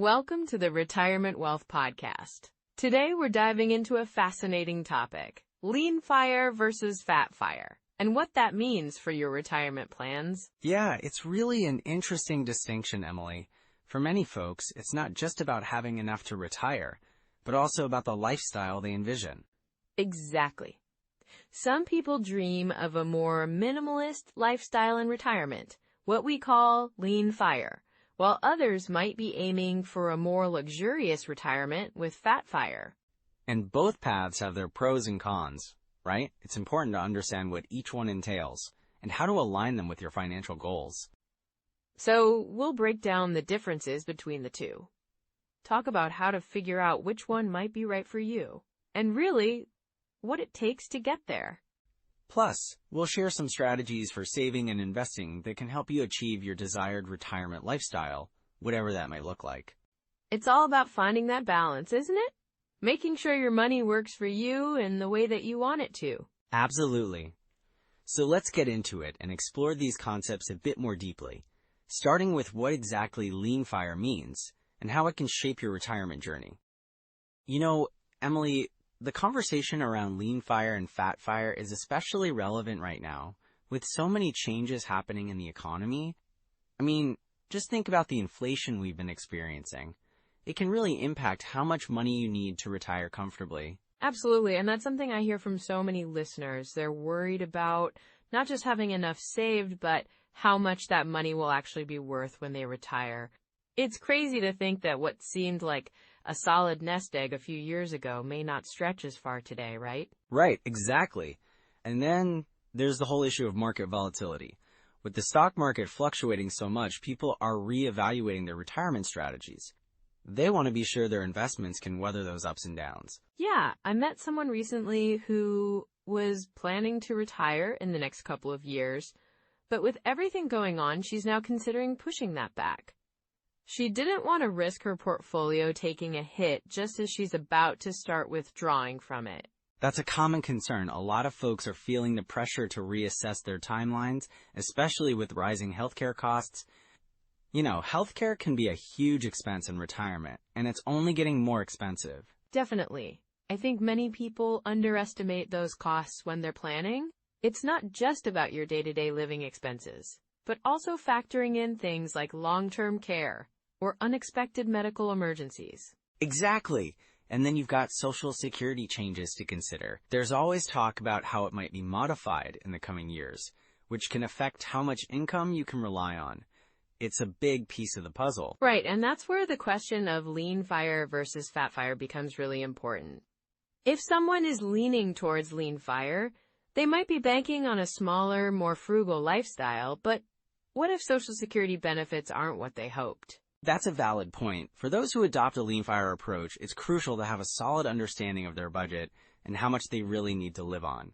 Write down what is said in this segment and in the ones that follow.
Welcome to the Retirement Wealth Podcast. Today we're diving into a fascinating topic, lean fire versus fat fire, and what that means for your retirement plans. Yeah, it's really an interesting distinction, Emily. For many folks, it's not just about having enough to retire, but also about the lifestyle they envision. Exactly. Some people dream of a more minimalist lifestyle in retirement, what we call lean fire, while others might be aiming for a more luxurious retirement with fat fire. And both paths have their pros and cons, right? It's important to understand what each one entails and how to align them with your financial goals. So we'll break down the differences between the two. Talk about how to figure out which one might be right for you, and really, what it takes to get there. Plus, we'll share some strategies for saving and investing that can help you achieve your desired retirement lifestyle, whatever that might look like. It's all about finding that balance, isn't it? Making sure your money works for you in the way that you want it to. Absolutely. So let's get into it and explore these concepts a bit more deeply, starting with what exactly lean fire means and how it can shape your retirement journey. You know, Emily, the conversation around lean fire and fat fire is especially relevant right now, with so many changes happening in the economy. I mean, just think about the inflation we've been experiencing. It can really impact how much money you need to retire comfortably. Absolutely, and that's something I hear from so many listeners. They're worried about not just having enough saved, but how much that money will actually be worth when they retire. It's crazy to think that what seemed like a solid nest egg a few years ago may not stretch as far today, right? Right, exactly. And then there's the whole issue of market volatility. With the stock market fluctuating so much, people are reevaluating their retirement strategies. They want to be sure their investments can weather those ups and downs. Yeah, I met someone recently who was planning to retire in the next couple of years, but with everything going on, she's now considering pushing that back. She didn't want to risk her portfolio taking a hit just as she's about to start withdrawing from it. That's a common concern. A lot of folks are feeling the pressure to reassess their timelines, especially with rising healthcare costs. You know, healthcare can be a huge expense in retirement, and it's only getting more expensive. Definitely. I think many people underestimate those costs when they're planning. It's not just about your day-to-day living expenses, but also factoring in things like long-term care or unexpected medical emergencies. Exactly. And then you've got Social Security changes to consider. There's always talk about how it might be modified in the coming years, which can affect how much income you can rely on. It's a big piece of the puzzle. Right, and that's where the question of lean fire versus fat fire becomes really important. If someone is leaning towards lean fire, they might be banking on a smaller, more frugal lifestyle, but what if Social Security benefits aren't what they hoped? That's a valid point. For those who adopt a lean fire approach, it's crucial to have a solid understanding of their budget and how much they really need to live on.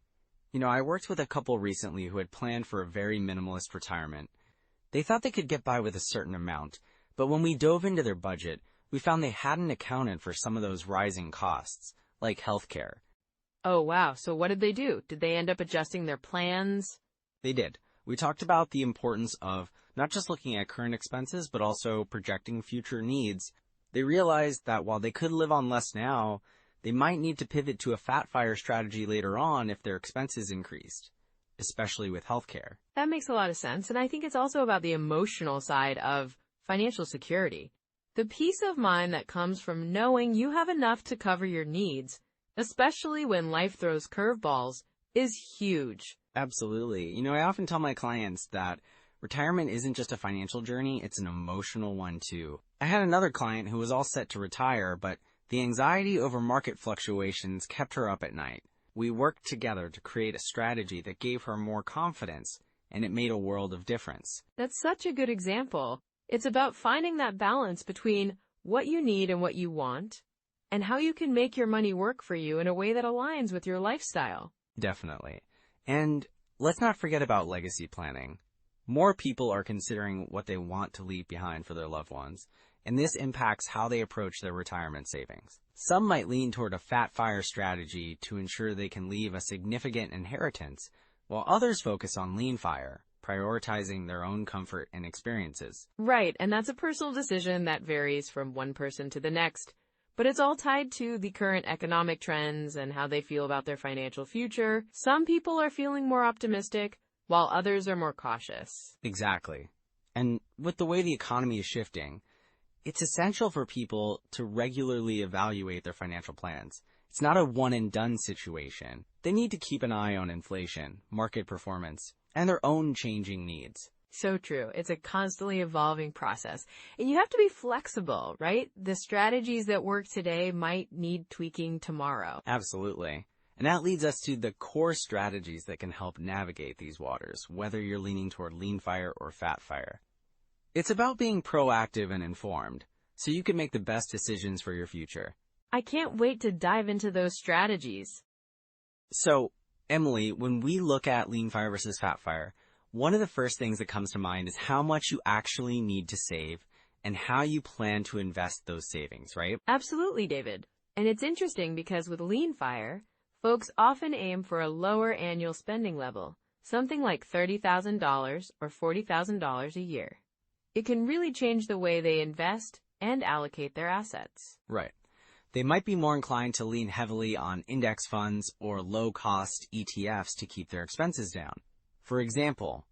You know, I worked with a couple recently who had planned for a very minimalist retirement. They thought they could get by with a certain amount, but when we dove into their budget, we found they hadn't accounted for some of those rising costs, like healthcare. Oh, wow. So what did they do? Did they end up adjusting their plans? They did. We talked about the importance of not just looking at current expenses, but also projecting future needs. They realized that while they could live on less now, they might need to pivot to a fat fire strategy later on if their expenses increased, especially with healthcare. That makes a lot of sense, and I think it's also about the emotional side of financial security. The peace of mind that comes from knowing you have enough to cover your needs, especially when life throws curveballs, is huge. Absolutely. You know, I often tell my clients that retirement isn't just a financial journey, it's an emotional one too. I had another client who was all set to retire, but the anxiety over market fluctuations kept her up at night. We worked together to create a strategy that gave her more confidence, and it made a world of difference. That's such a good example. It's about finding that balance between what you need and what you want, and how you can make your money work for you in a way that aligns with your lifestyle. Definitely. And let's not forget about legacy planning. More people are considering what they want to leave behind for their loved ones, and this impacts how they approach their retirement savings. Some might lean toward a fat fire strategy to ensure they can leave a significant inheritance, while others focus on lean fire, prioritizing their own comfort and experiences. Right, and that's a personal decision that varies from one person to the next. But it's all tied to the current economic trends and how they feel about their financial future. Some people are feeling more optimistic, while others are more cautious. Exactly. And with the way the economy is shifting, it's essential for people to regularly evaluate their financial plans. It's not a one-and-done situation. They need to keep an eye on inflation, market performance, and their own changing needs. So true. It's a constantly evolving process. And you have to be flexible, right? The strategies that work today might need tweaking tomorrow. Absolutely. And that leads us to the core strategies that can help navigate these waters, whether you're leaning toward lean fire or fat fire. It's about being proactive and informed, so you can make the best decisions for your future. I can't wait to dive into those strategies. So, Emily, when we look at lean fire versus fat fire, one of the first things that comes to mind is how much you actually need to save and how you plan to invest those savings, right? Absolutely, David. And it's interesting because with lean fire, folks often aim for a lower annual spending level, something like $30,000 or $40,000 a year. It can really change the way they invest and allocate their assets. Right. They might be more inclined to lean heavily on index funds or low-cost ETFs to keep their expenses down. For example,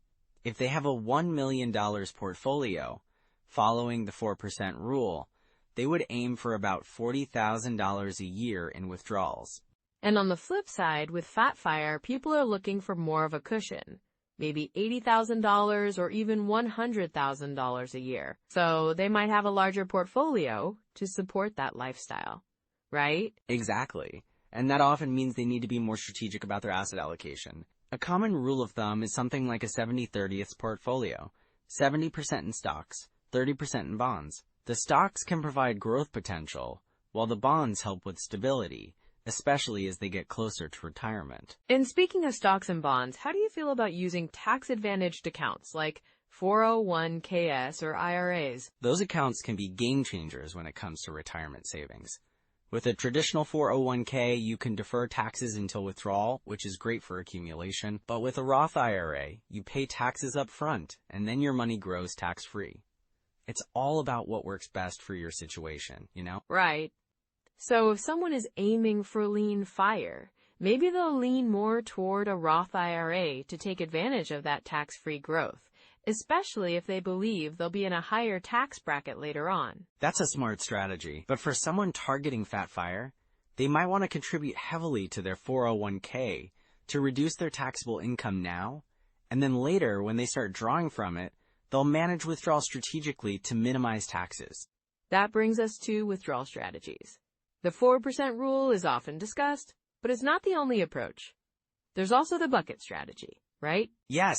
if they have a $1 million portfolio, following the 4% rule, they would aim for about $40,000 a year in withdrawals. And on the flip side, with fat fire, people are looking for more of a cushion, maybe $80,000 or even $100,000 a year. So they might have a larger portfolio to support that lifestyle, right? Exactly. And that often means they need to be more strategic about their asset allocation. A common rule of thumb is something like a 70-30th portfolio, 70% in stocks, 30% in bonds. The stocks can provide growth potential, while the bonds help with stability, especially as they get closer to retirement. And speaking of stocks and bonds, how do you feel about using tax-advantaged accounts like 401ks or IRAs? Those accounts can be game changers when it comes to retirement savings. With a traditional 401k, you can defer taxes until withdrawal, which is great for accumulation. But with a Roth IRA, you pay taxes up front, and then your money grows tax-free. It's all about what works best for your situation, you know? Right. So if someone is aiming for lean fire, maybe they'll lean more toward a Roth IRA to take advantage of that tax-free growth, especially if they believe they'll be in a higher tax bracket later on. That's a smart strategy. But for someone targeting fat fire, they might want to contribute heavily to their 401k to reduce their taxable income now, and then later, when they start drawing from it, they'll manage withdrawal strategically to minimize taxes. That brings us to withdrawal strategies. The 4% rule is often discussed, but it's not the only approach. There's also the bucket strategy, right? Yes.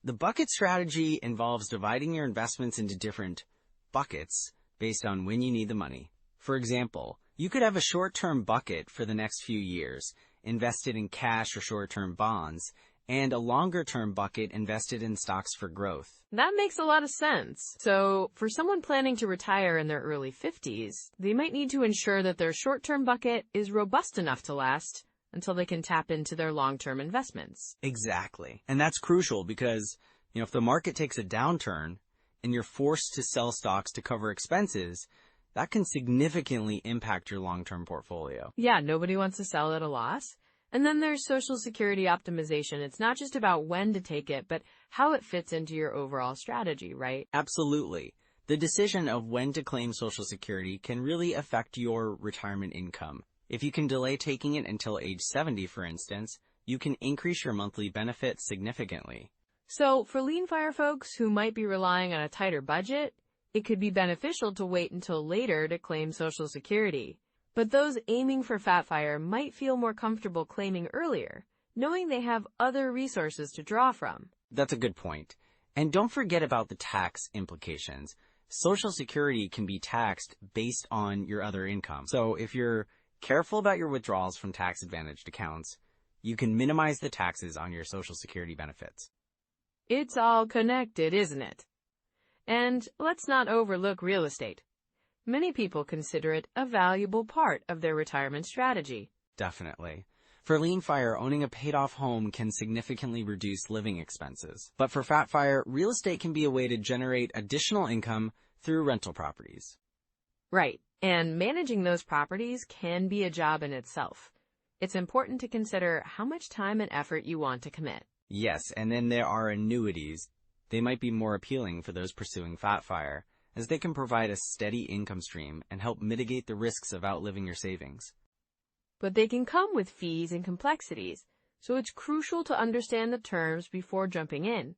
The bucket strategy involves dividing your investments into different buckets based on when you need the money. For example, you could have a short-term bucket for the next few years, invested in cash or short-term bonds, and a longer-term bucket invested in stocks for growth. That makes a lot of sense. So, for someone planning to retire in their early 50s, they might need to ensure that their short-term bucket is robust enough to last until they can tap into their long-term investments. Exactly. And that's crucial because, if the market takes a downturn and you're forced to sell stocks to cover expenses, that can significantly impact your long-term portfolio. Yeah, nobody wants to sell at a loss. And then there's Social Security optimization. It's not just about when to take it, but how it fits into your overall strategy, right? Absolutely. The decision of when to claim Social Security can really affect your retirement income. If you can delay taking it until age 70, for instance, you can increase your monthly benefits significantly. So, for lean fire folks who might be relying on a tighter budget, it could be beneficial to wait until later to claim Social Security. But those aiming for fat fire might feel more comfortable claiming earlier, knowing they have other resources to draw from. That's a good point. And don't forget about the tax implications. Social Security can be taxed based on your other income. So if you're careful about your withdrawals from tax-advantaged accounts, you can minimize the taxes on your Social Security benefits. It's all connected, isn't it? And let's not overlook real estate. Many people consider it a valuable part of their retirement strategy. Definitely. For lean fire, owning a paid-off home can significantly reduce living expenses. But for fat fire, real estate can be a way to generate additional income through rental properties. Right, and managing those properties can be a job in itself. It's important to consider how much time and effort you want to commit. Yes, and then there are annuities. They might be more appealing for those pursuing fat fire, as they can provide a steady income stream and help mitigate the risks of outliving your savings. But they can come with fees and complexities, so it's crucial to understand the terms before jumping in.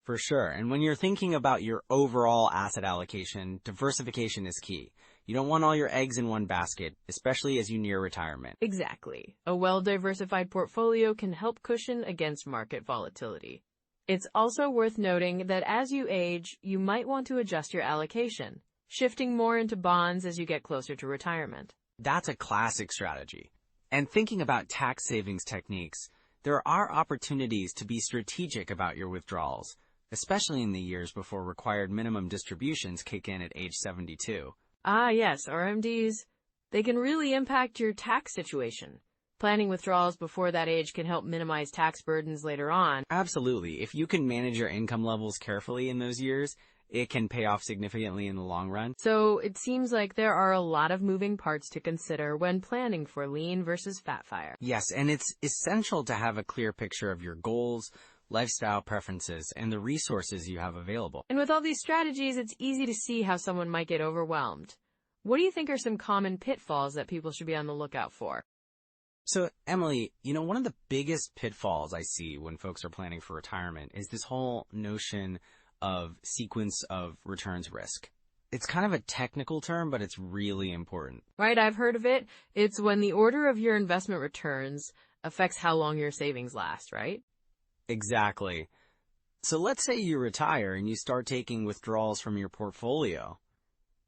For sure, and when you're thinking about your overall asset allocation, diversification is key. You don't want all your eggs in one basket, especially as you near retirement. Exactly. A well-diversified portfolio can help cushion against market volatility. It's also worth noting that as you age, you might want to adjust your allocation, shifting more into bonds as you get closer to retirement. That's a classic strategy. And thinking about tax savings techniques, there are opportunities to be strategic about your withdrawals, especially in the years before required minimum distributions kick in at age 72. Ah, yes, RMDs. They can really impact your tax situation. Planning withdrawals before that age can help minimize tax burdens later on. Absolutely. If you can manage your income levels carefully in those years, it can pay off significantly in the long run. So it seems like there are a lot of moving parts to consider when planning for lean versus fat fire. Yes, and it's essential to have a clear picture of your goals, lifestyle preferences, and the resources you have available. And with all these strategies, it's easy to see how someone might get overwhelmed. What do you think are some common pitfalls that people should be on the lookout for? So, Emily, one of the biggest pitfalls I see when folks are planning for retirement is this whole notion of sequence of returns risk. It's kind of a technical term, but it's really important. Right, I've heard of it. It's when the order of your investment returns affects how long your savings last, right? Exactly. So let's say you retire and you start taking withdrawals from your portfolio.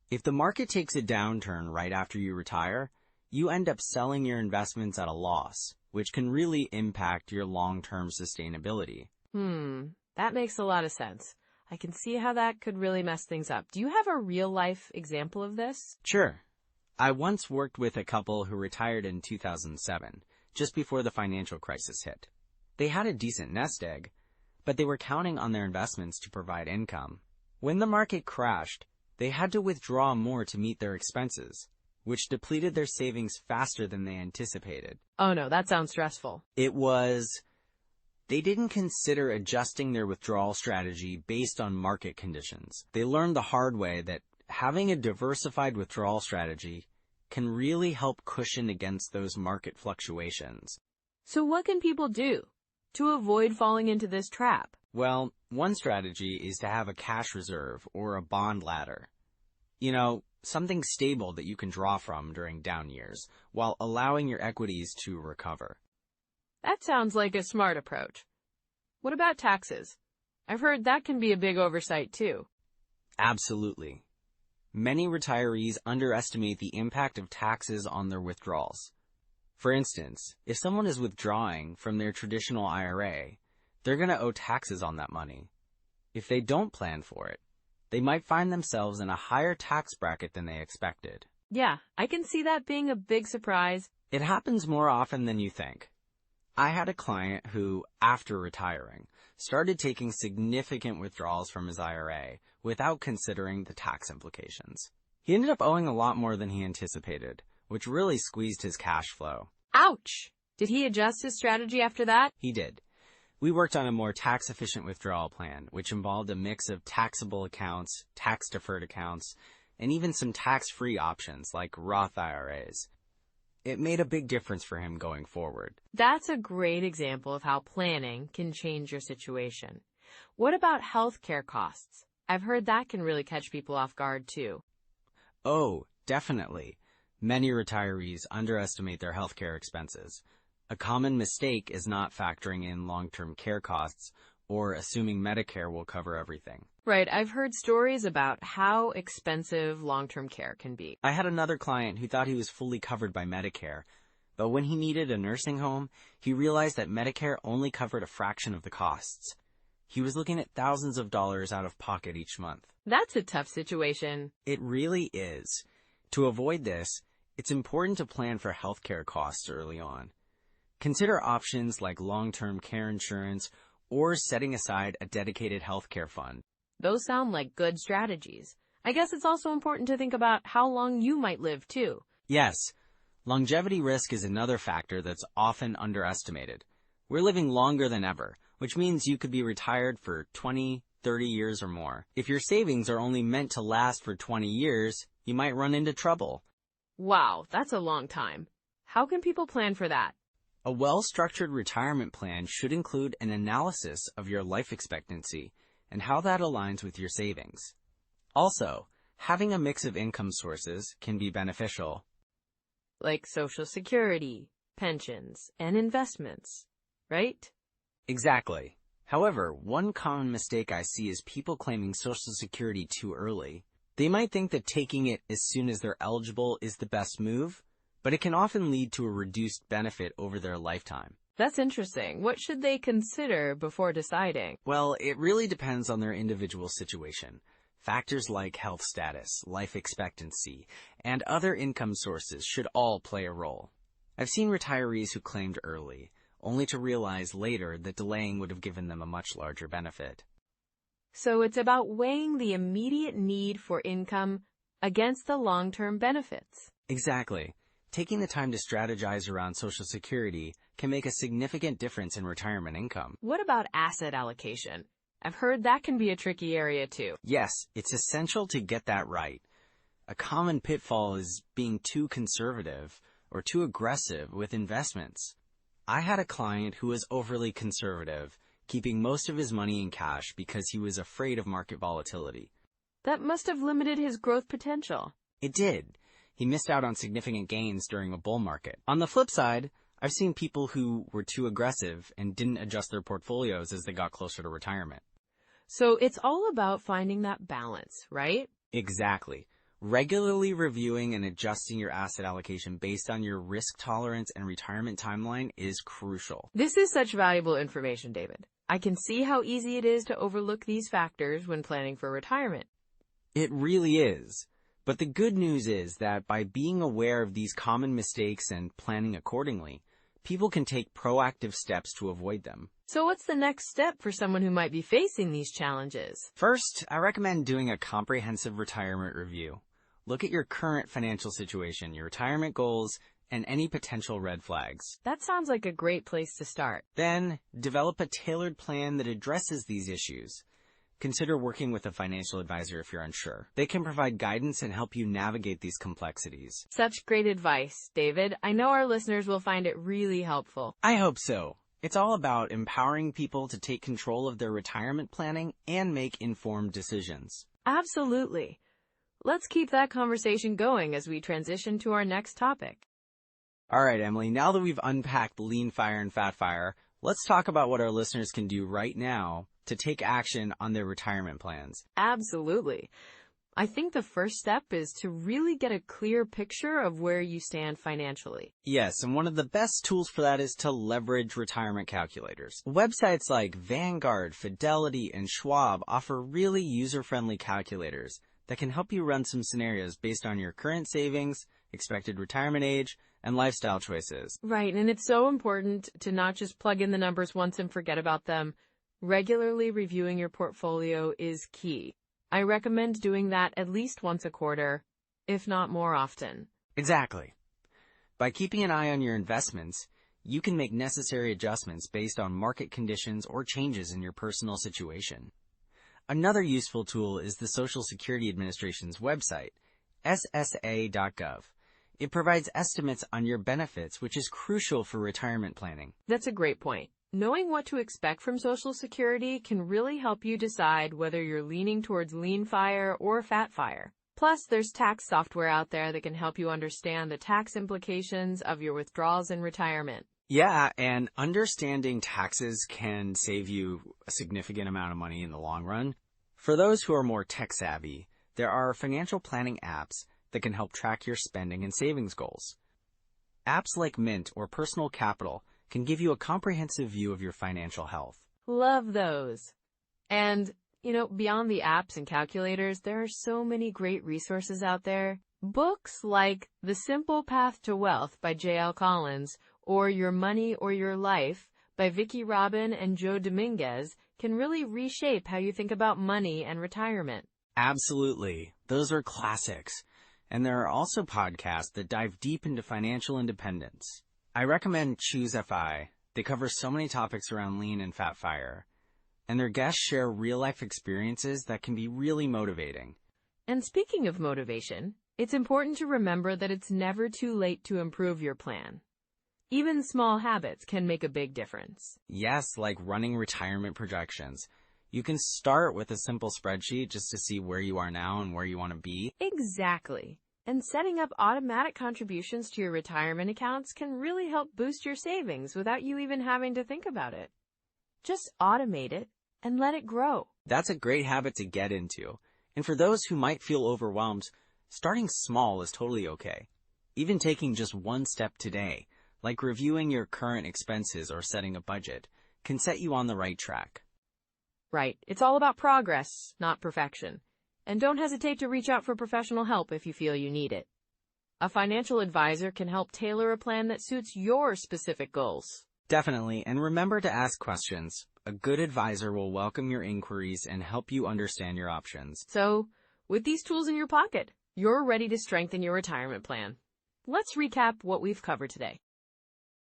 If the market takes a downturn right after you retire, you end up selling your investments at a loss, which can really impact your long-term sustainability. That makes a lot of sense. I can see how that could really mess things up. Do you have a real-life example of this? Sure. I once worked with a couple who retired in 2007, just before the financial crisis hit. They had a decent nest egg, but they were counting on their investments to provide income. When the market crashed, they had to withdraw more to meet their expenses, which depleted their savings faster than they anticipated. Oh no, that sounds stressful. They didn't consider adjusting their withdrawal strategy based on market conditions. They learned the hard way that having a diversified withdrawal strategy can really help cushion against those market fluctuations. So what can people do to avoid falling into this trap? Well, one strategy is to have a cash reserve or a bond ladder. Something stable that you can draw from during down years, while allowing your equities to recover. That sounds like a smart approach. What about taxes? I've heard that can be a big oversight too. Absolutely. Many retirees underestimate the impact of taxes on their withdrawals. For instance, if someone is withdrawing from their traditional IRA, they're going to owe taxes on that money. If they don't plan for it, they might find themselves in a higher tax bracket than they expected. Yeah, I can see that being a big surprise. It happens more often than you think. I had a client who, after retiring, started taking significant withdrawals from his IRA without considering the tax implications. He ended up owing a lot more than he anticipated, which really squeezed his cash flow. Ouch! Did he adjust his strategy after that? He did. We worked on a more tax-efficient withdrawal plan, which involved a mix of taxable accounts, tax-deferred accounts, and even some tax-free options like Roth IRAs. It made a big difference for him going forward. That's a great example of how planning can change your situation. What about healthcare costs? I've heard that can really catch people off guard too. Oh, definitely. Many retirees underestimate their healthcare expenses. A common mistake is not factoring in long-term care costs or assuming Medicare will cover everything. Right, I've heard stories about how expensive long-term care can be. I had another client who thought he was fully covered by Medicare, but when he needed a nursing home, he realized that Medicare only covered a fraction of the costs. He was looking at thousands of dollars out of pocket each month. That's a tough situation. It really is. To avoid this, it's important to plan for healthcare costs early on. Consider options like long-term care insurance or setting aside a dedicated healthcare fund. Those sound like good strategies. I guess it's also important to think about how long you might live, too. Yes, longevity risk is another factor that's often underestimated. We're living longer than ever, which means you could be retired for 20, 30 years or more. If your savings are only meant to last for 20 years, you might run into trouble. Wow, that's a long time. How can people plan for that? A well-structured retirement plan should include an analysis of your life expectancy and how that aligns with your savings. Also, having a mix of income sources can be beneficial. Like Social Security, pensions, and investments, right? Exactly. However, one common mistake I see is people claiming Social Security too early. They might think that taking it as soon as they're eligible is the best move, but it can often lead to a reduced benefit over their lifetime. That's interesting. What should they consider before deciding? Well, it really depends on their individual situation. Factors like health status, life expectancy, and other income sources should all play a role. I've seen retirees who claimed early, only to realize later that delaying would have given them a much larger benefit. So it's about weighing the immediate need for income against the long-term benefits. Exactly. Taking the time to strategize around Social Security can make a significant difference in retirement income. What about asset allocation? I've heard that can be a tricky area too. Yes, it's essential to get that right. A common pitfall is being too conservative or too aggressive with investments. I had a client who was overly conservative, keeping most of his money in cash because he was afraid of market volatility. That must have limited his growth potential. It did. He missed out on significant gains during a bull market. On the flip side, I've seen people who were too aggressive and didn't adjust their portfolios as they got closer to retirement. So it's all about finding that balance, right? Exactly. Regularly reviewing and adjusting your asset allocation based on your risk tolerance and retirement timeline is crucial. This is such valuable information, David. I can see how easy it is to overlook these factors when planning for retirement. It really is. But the good news is that by being aware of these common mistakes and planning accordingly, people can take proactive steps to avoid them. So what's the next step for someone who might be facing these challenges? First, I recommend doing a comprehensive retirement review. Look at your current financial situation, your retirement goals, and any potential red flags. That sounds like a great place to start. Then, develop a tailored plan that addresses these issues. Consider working with a financial advisor if you're unsure. They can provide guidance and help you navigate these complexities. Such great advice, David. I know our listeners will find it really helpful. I hope so. It's all about empowering people to take control of their retirement planning and make informed decisions. Absolutely. Let's keep that conversation going as we transition to our next topic. All right, Emily, now that we've unpacked lean fire and fat fire, let's talk about what our listeners can do right now to take action on their retirement plans. Absolutely. I think the first step is to really get a clear picture of where you stand financially. Yes, and one of the best tools for that is to leverage retirement calculators. Websites like Vanguard, Fidelity, and Schwab offer really user-friendly calculators that can help you run some scenarios based on your current savings, expected retirement age, and lifestyle choices. Right, and it's so important to not just plug in the numbers once and forget about them. Regularly reviewing your portfolio is key. I recommend doing that at least once a quarter, if not more often. Exactly. By keeping an eye on your investments, you can make necessary adjustments based on market conditions or changes in your personal situation. Another useful tool is the Social Security Administration's website, ssa.gov. It provides estimates on your benefits, which is crucial for retirement planning. That's a great point. Knowing what to expect from Social Security can really help you decide whether you're leaning towards lean fire or fat fire. Plus, there's tax software out there that can help you understand the tax implications of your withdrawals in retirement. Yeah, and understanding taxes can save you a significant amount of money in the long run. For those who are more tech savvy, there are financial planning apps that can help track your spending and savings goals. Apps like Mint or Personal Capital can give you a comprehensive view of your financial health. Love those. And, beyond the apps and calculators, there are so many great resources out there. Books like The Simple Path to Wealth by J.L. Collins or Your Money or Your Life by Vicki Robin and Joe Dominguez can really reshape how you think about money and retirement. Absolutely. Those are classics. And there are also podcasts that dive deep into financial independence. I recommend Choose FI. They cover so many topics around lean and fat fire. And their guests share real-life experiences that can be really motivating. And speaking of motivation, it's important to remember that it's never too late to improve your plan. Even small habits can make a big difference. Yes, like running retirement projections. You can start with a simple spreadsheet just to see where you are now and where you want to be. Exactly. And setting up automatic contributions to your retirement accounts can really help boost your savings without you even having to think about it. Just automate it and let it grow. That's a great habit to get into. And for those who might feel overwhelmed, starting small is totally okay. Even taking just one step today, like reviewing your current expenses or setting a budget, can set you on the right track. Right. It's all about progress, not perfection. And don't hesitate to reach out for professional help if you feel you need it. A financial advisor can help tailor a plan that suits your specific goals. Definitely, and remember to ask questions. A good advisor will welcome your inquiries and help you understand your options. So, with these tools in your pocket, you're ready to strengthen your retirement plan. Let's recap what we've covered today.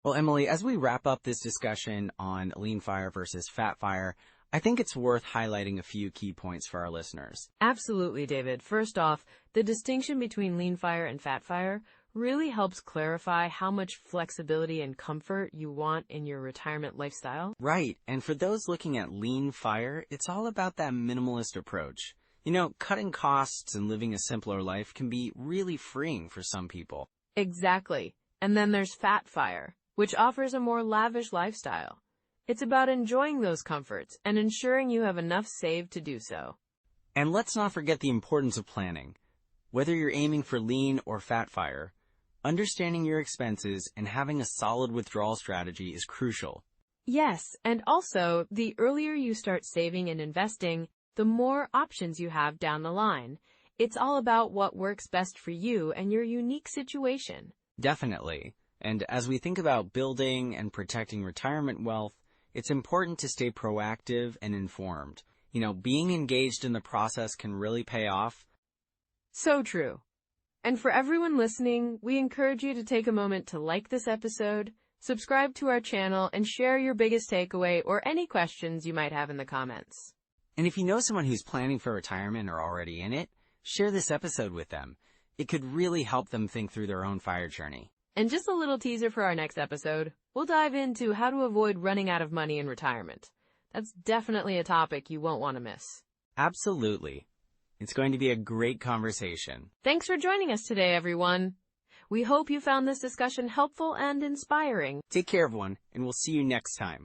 Well, Emily, as we wrap up this discussion on lean fire versus fat fire, I think it's worth highlighting a few key points for our listeners. Absolutely, David. First off, the distinction between lean fire and fat fire really helps clarify how much flexibility and comfort you want in your retirement lifestyle. Right, and for those looking at lean fire, it's all about that minimalist approach. You know, cutting costs and living a simpler life can be really freeing for some people. Exactly. And then there's fat fire, which offers a more lavish lifestyle. It's about enjoying those comforts and ensuring you have enough saved to do so. And let's not forget the importance of planning. Whether you're aiming for lean or fat fire, understanding your expenses and having a solid withdrawal strategy is crucial. Yes, and also, the earlier you start saving and investing, the more options you have down the line. It's all about what works best for you and your unique situation. Definitely. And as we think about building and protecting retirement wealth, it's important to stay proactive and informed. You know, being engaged in the process can really pay off. So true. And for everyone listening, we encourage you to take a moment to like this episode, subscribe to our channel, and share your biggest takeaway or any questions you might have in the comments. And if you know someone who's planning for retirement or already in it, share this episode with them. It could really help them think through their own fire journey. And just a little teaser for our next episode, we'll dive into how to avoid running out of money in retirement. That's definitely a topic you won't want to miss. Absolutely. It's going to be a great conversation. Thanks for joining us today, everyone. We hope you found this discussion helpful and inspiring. Take care, everyone, and we'll see you next time.